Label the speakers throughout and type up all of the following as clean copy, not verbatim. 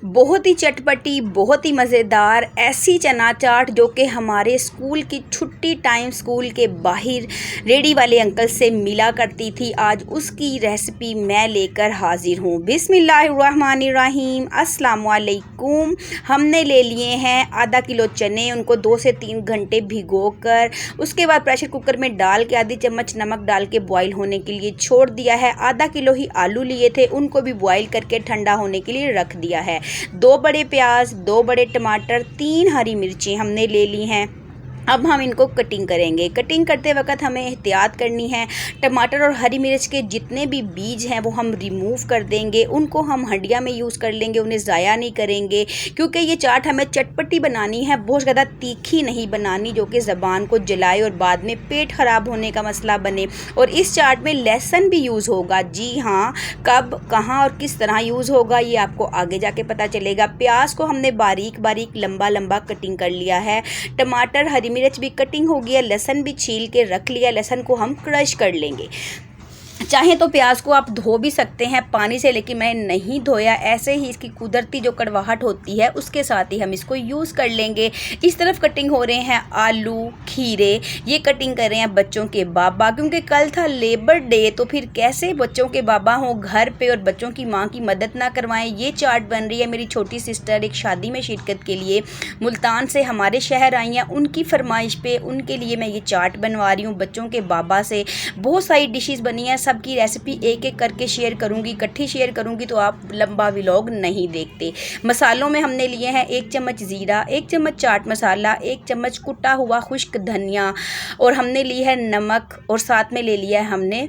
Speaker 1: बहुत ही चटपटी, बहुत ही मज़ेदार ऐसी चना चाट जो कि हमारे स्कूल की छुट्टी टाइम स्कूल के बाहर रेडी वाले अंकल से मिला करती थी। आज उसकी रेसिपी मैं लेकर हाजिर हूँ। बिस्मिल्लाहिर्रहमानिर्रहीम, अस्सलाम वालेकुम। हमने ले लिए हैं आधा किलो चने, उनको 2 से 3 घंटे भिगोकर उसके बाद प्रेशर कुकर में डाल के आधी चम्मच नमक डाल के बॉईल होने के लिए छोड़ दिया है। आधा किलो ही आलू लिए थे, उनको भी बॉईल करके ठंडा होने के लिए रख दिया है। 2 बड़े प्याज, 2 बड़े टमाटर, 3 हरी मिर्ची हमने ले ली हैं। अब हम इनको कटिंग करेंगे। कटिंग करते वक्त हमें एहतियात करनी है। टमाटर और हरी मिर्च के जितने भी बीज हैं वो हम रिमूव कर देंगे, उनको हम हंडिया में यूज़ कर लेंगे, उन्हें ज़ाया नहीं करेंगे क्योंकि ये चाट हमें चटपटी बनानी है, बहुत ज़्यादा तीखी नहीं बनानी जो कि ज़बान को जलाए और बाद में पेट ख़राब होने का मसला बने। और इस चाट में लहसुन भी यूज़ होगा। जी हाँ, कब, कहाँ और किस तरह यूज़ होगा ये आपको आगे जाके पता चलेगा। प्याज को हमने बारीक बारीक लंबा लंबा कटिंग कर लिया है। टमाटर, हरी मिर्च भी कटिंग हो गया, लहसुन भी छील के रख लिया। लहसुन को हम क्रश कर लेंगे। चाहे तो प्याज को आप धो भी सकते हैं पानी से, लेकिन मैं नहीं धोया, ऐसे ही इसकी कुदरती जो कड़वाहट होती है उसके साथ ही हम इसको यूज़ कर लेंगे। इस तरफ कटिंग हो रहे हैं आलू, खीरे, ये कटिंग कर रहे हैं बच्चों के बाबा, क्योंकि कल था लेबर डे, तो फिर कैसे बच्चों के बाबा हों घर पे और बच्चों की माँ की मदद ना करवाएं। ये चाट बन रही है। मेरी छोटी सिस्टर एक शादी में शिरकत के लिए मुल्तान से हमारे शहर आई हैं, उनकी फरमाइश पे उनके लिए मैं ये चाट बनवा रही हूँ बच्चों के बाबा से। बहुत सारी डिशेज़ बनी हैं, सबकी रेसिपी एक एक करके शेयर करूंगी। इकट्ठी शेयर करूंगी तो आप लंबा व्लॉग नहीं देखते। मसालों में हमने लिए हैं 1 चम्मच ज़ीरा, 1 चम्मच चाट मसाला, 1 चम्मच कुटा हुआ खुश्क धनिया, और हमने ली है नमक, और साथ में ले लिया है हमने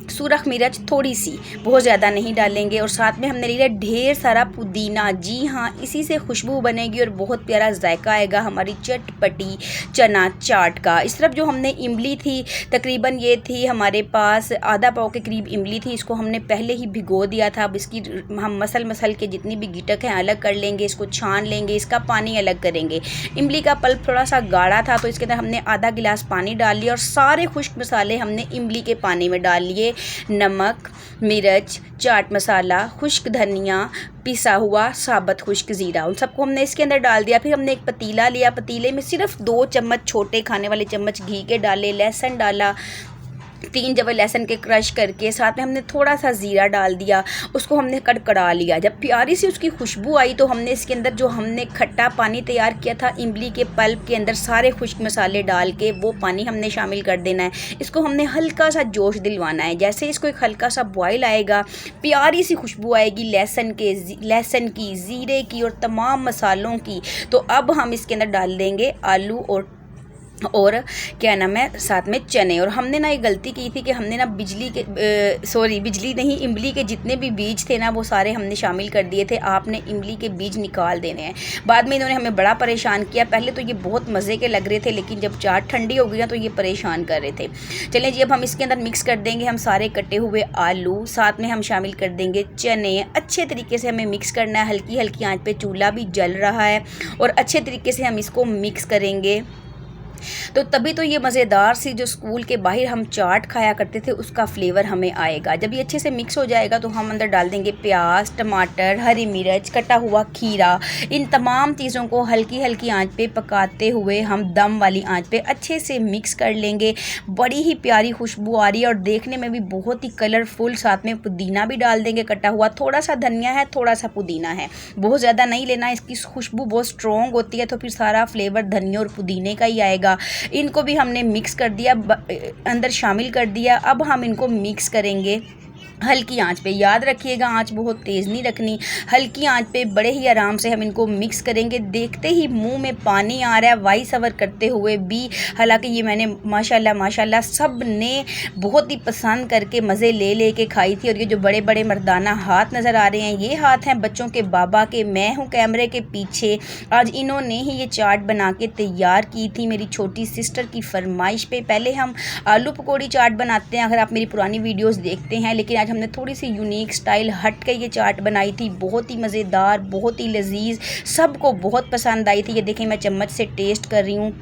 Speaker 1: सुरख मिर्च थोड़ी सी, बहुत ज़्यादा नहीं डालेंगे। और साथ में हमने लिया ढेर सारा पुदीना। जी हाँ, इसी से खुशबू बनेगी और बहुत प्यारा जायका आएगा हमारी चटपटी चना चाट का। इस तरफ जो हमने इमली थी, तकरीबन ये थी हमारे पास आधा पाव के करीब इमली थी। इसको हमने पहले ही भिगो दिया था। अब इसकी हम मसल के जितनी भी गिटक हैं अलग कर लेंगे, इसको छान लेंगे, इसका पानी अलग करेंगे। इमली का पल्प थोड़ा सा गाढ़ा था तो इसके अंदर हमने आधा गिलास पानी डाल लिया और सारे खुश्क मसाले हमने इमली के पानी में डाल लिए। नमक, मिर्च, चाट मसाला, खुश्क धनिया, पिसा हुआ साबुत खुश्क ज़ीरा, उन सबको हमने इसके अंदर डाल दिया। फिर हमने एक पतीला लिया, पतीले में सिर्फ 2 चम्मच छोटे खाने वाले चम्मच घी के डाले, लहसुन डाला, 3 जब लहसुन के क्रश करके, साथ में हमने थोड़ा सा ज़ीरा डाल दिया, उसको हमने कड़कड़ा लिया। जब प्यारी सी उसकी खुशबू आई तो हमने इसके अंदर जो हमने खट्टा पानी तैयार किया था इमली के पल्प के अंदर सारे खुश्क मसाले डाल के वो पानी हमने शामिल कर देना है। इसको हमने हल्का सा जोश दिलवाना है। जैसे इसको एक हल्का सा बॉयल आएगा, प्यारी सी खुशबू आएगी लहसुन की, ज़ीरे की और तमाम मसालों की, तो अब हम इसके अंदर डाल देंगे आलू और क्या नाम है, साथ में चने। और हमने ना ये गलती की थी कि हमने ना बिजली नहीं, इमली के जितने भी बीज थे ना वो सारे हमने शामिल कर दिए थे। आपने इमली के बीज निकाल देने हैं। बाद में इन्होंने हमें बड़ा परेशान किया। पहले तो ये बहुत मज़े के लग रहे थे, लेकिन जब चाट ठंडी हो गई ना तो ये परेशान कर रहे थे। चलें जी, अब हम इसके अंदर मिक्स कर देंगे हम सारे कटे हुए आलू, साथ में हम शामिल कर देंगे चने। अच्छे तरीके से हमें मिक्स करना है। हल्की हल्की आँच पे चूल्हा भी जल रहा है और अच्छे तरीके से हम इसको मिक्स करेंगे। तो तभी तो ये मज़ेदार सी जो स्कूल के बाहर हम चाट खाया करते थे उसका फ्लेवर हमें आएगा। जब ये अच्छे से मिक्स हो जाएगा तो हम अंदर डाल देंगे प्याज, टमाटर, हरी मिर्च, कटा हुआ खीरा। इन तमाम चीज़ों को हल्की हल्की आंच पे पकाते हुए हम दम वाली आंच पे अच्छे से मिक्स कर लेंगे। बड़ी ही प्यारी खुशबू आ रही है और देखने में भी बहुत ही कलरफुल। साथ में पुदीना भी डाल देंगे कटा हुआ, थोड़ा सा धनिया है, थोड़ा सा पुदीना है, बहुत ज़्यादा नहीं लेना। इसकी खुशबू बहुत स्ट्रॉन्ग होती है तो फिर सारा फ्लेवर धनिया और पुदीने का ही आएगा। इनको भी हमने मिक्स कर दिया, अंदर शामिल कर दिया। अब हम इनको मिक्स करेंगे हल्की आंच पे। याद रखिएगा आंच बहुत तेज़ नहीं रखनी, हल्की आंच पे बड़े ही आराम से हम इनको मिक्स करेंगे। देखते ही मुंह में पानी आ रहा है वॉइस ओवर करते हुए भी। हालांकि ये मैंने माशाल्लाह सब ने बहुत ही पसंद करके मज़े ले के खाई थी। और ये जो बड़े बड़े मर्दाना हाथ नज़र आ रहे हैं ये हाथ हैं बच्चों के बाबा के। मैं हूँ कैमरे के पीछे। आज इन्होंने ही ये चाट बना के तैयार की थी मेरी छोटी सिस्टर की फरमाइश पे। पहले हम आलू पकौड़ी चाट बनाते हैं अगर आप मेरी पुरानी वीडियोज़ देखते हैं, लेकिन आज हमने थोड़ी सी यूनिक स्टाइल हट के ये चाट बनाई थी। बहुत ही मज़ेदार, बहुत ही लजीज, सबको बहुत पसंद आई थी। ये देखें मैं चम्मच से टेस्ट कर रही हूँ।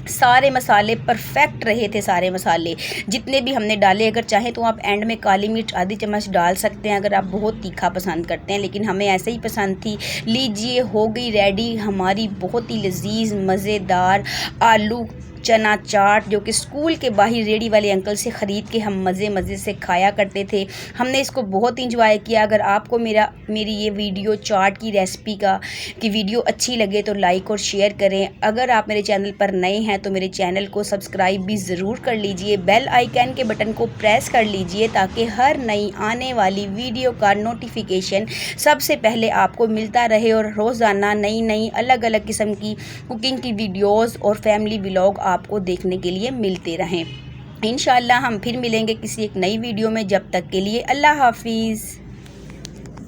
Speaker 1: सारे मसाले परफेक्ट रहे थे, सारे मसाले जितने भी हमने डाले। अगर चाहें तो आप एंड में काली मिर्च आधी चम्मच डाल सकते हैं अगर आप बहुत तीखा पसंद करते हैं, लेकिन हमें ऐसे ही पसंद थी। लीजिए, हो गई रेडी हमारी बहुत ही लजीज मज़ेदार आलू चना चाट, जो कि स्कूल के बाहर रेडी वाले अंकल से ख़रीद के हम मज़े से खाया करते थे। हमने इसको बहुत इंजॉय किया। अगर आपको मेरी ये वीडियो चाट की रेसिपी की वीडियो अच्छी लगे तो लाइक और शेयर करें। अगर आप मेरे चैनल पर नए हैं तो मेरे चैनल को सब्सक्राइब भी ज़रूर कर लीजिए। बेल आइकन के बटन को प्रेस कर लीजिए ताकि हर नई आने वाली वीडियो का नोटिफिकेशन सबसे पहले आपको मिलता रहे और रोज़ाना नई अलग अलग किस्म की कुकिंग की वीडियोज़ और फैमिली व्लॉग आपको देखने के लिए मिलते रहें। इंशाअल्लाह हम फिर मिलेंगे किसी एक नई वीडियो में। जब तक के लिए अल्लाह हाफिज़।